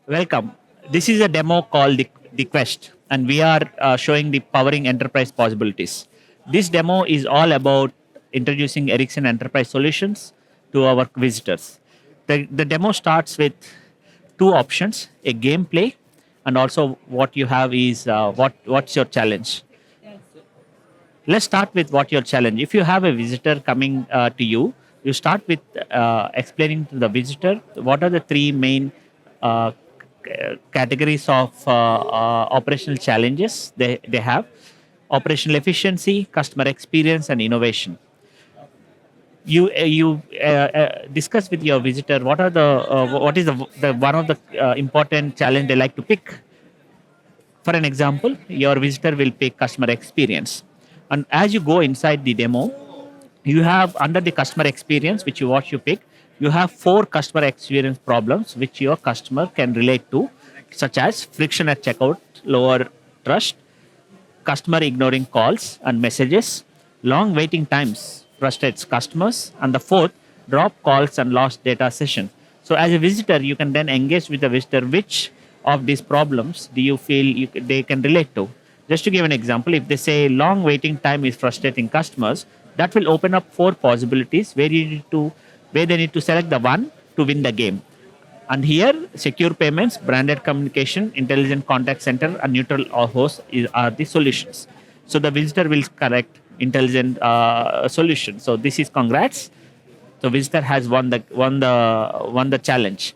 Welcome. This is a demo called the Quest, and we are showing the powering enterprise possibilities. This demo is all about introducing Ericsson enterprise solutions to our visitors. The demo starts with two options: a gameplay, and also what you have is what's your challenge. Let's start with what your challenge. If you have a visitor coming to you, you start with explaining to the visitor what are the three main categories of operational challenges they have: operational efficiency, customer experience, and innovation. You discuss with your visitor what is the one of the important challenge they like to pick. For an example, your visitor will pick customer experience. And as you go inside the demo, you have under the customer experience, which you pick, you have four customer experience problems which your customer can relate to, such as friction at checkout, lower trust, customer ignoring calls and messages, long waiting times frustrates customers, and the fourth, drop calls and lost data session. So as a visitor, you can then engage with the visitor which of these problems do you feel they can relate to. Just to give an example, if they say long waiting time is frustrating customers, that will open up four possibilities where they need to select the one to win the game. And here, secure payments, branded communication, intelligent contact center, and neutral host are the solutions. So the visitor will correct intelligent solution. So this is congrats. So visitor has won the challenge.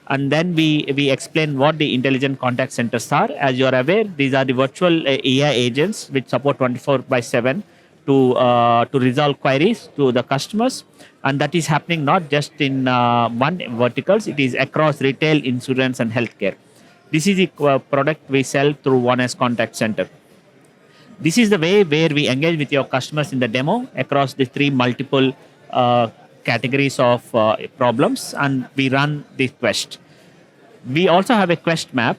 And then we explain what the intelligent contact centers are. As you are aware, these are the virtual AI agents which support 24/7 to resolve queries to the customers, and that is happening not just in one verticals; it is across retail, insurance, and healthcare. This is the product we sell through One S Contact Center. This is the way where we engage with your customers in the demo across the three multiple categories of problems, and we run the quest. We also have a quest map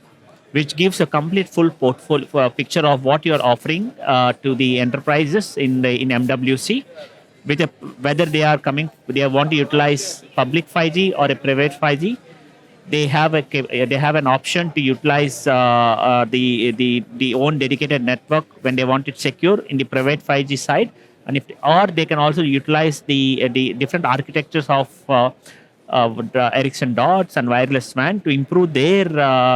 which gives a complete full portfolio picture of what you are offering to the enterprises in MWC, with a, whether they want to utilize public 5G or a private 5G. They have an option to utilize the own dedicated network when they want it secure in the private 5G side, and if or they can also utilize the different architectures of the Ericsson dots and wireless WAN to improve their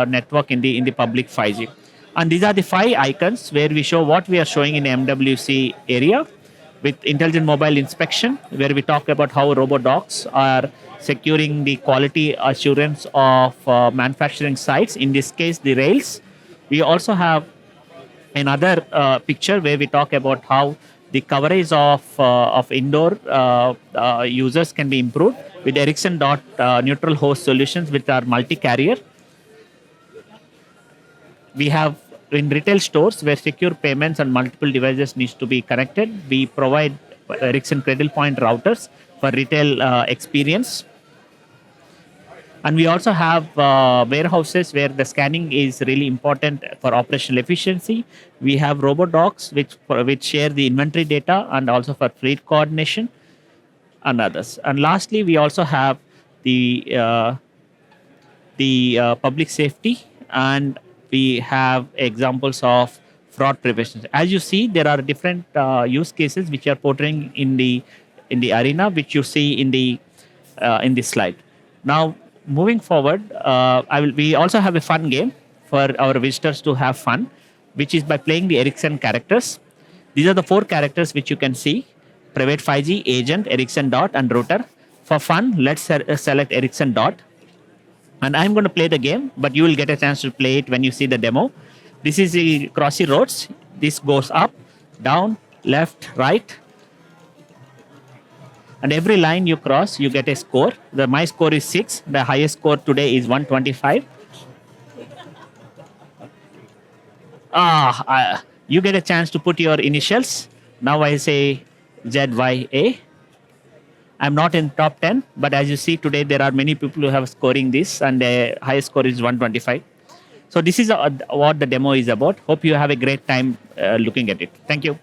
network in the public 5G. And these are the five icons where we show what we are showing in the MWC area, with intelligent mobile inspection, where we talk about how robot dogs are securing the quality assurance of manufacturing sites, in this case, the rails. We also have another picture where we talk about how the coverage of indoor users can be improved with Ericsson dot neutral host solutions with our multi-carrier. We have in retail stores where secure payments and multiple devices needs to be connected. We provide Ericsson Cradle Point routers for retail experience. And we also have warehouses where the scanning is really important for operational efficiency. We have robot dogs which share the inventory data and also for fleet coordination and others. And lastly, we also have the public safety, and we have examples of fraud prevention. As you see, there are different use cases which are portraying in the arena, which you see in this slide. Now, moving forward, we also have a fun game for our visitors to have fun, which is by playing the Ericsson characters. These are the four characters which you can see: private 5G, agent, Ericsson dot, and router. For fun, let's select Ericsson dot. And I'm going to play the game, but you will get a chance to play it when you see the demo. This is the crossy roads. This goes up, down, left, right. And every line you cross, you get a score. My score is 6. The highest score today is 125. You get a chance to put your initials. Now I say ZYA. I'm not in top 10, but as you see today, there are many people who have scoring this, and the highest score is 125. So this is what the demo is about. Hope you have a great time looking at it. Thank you.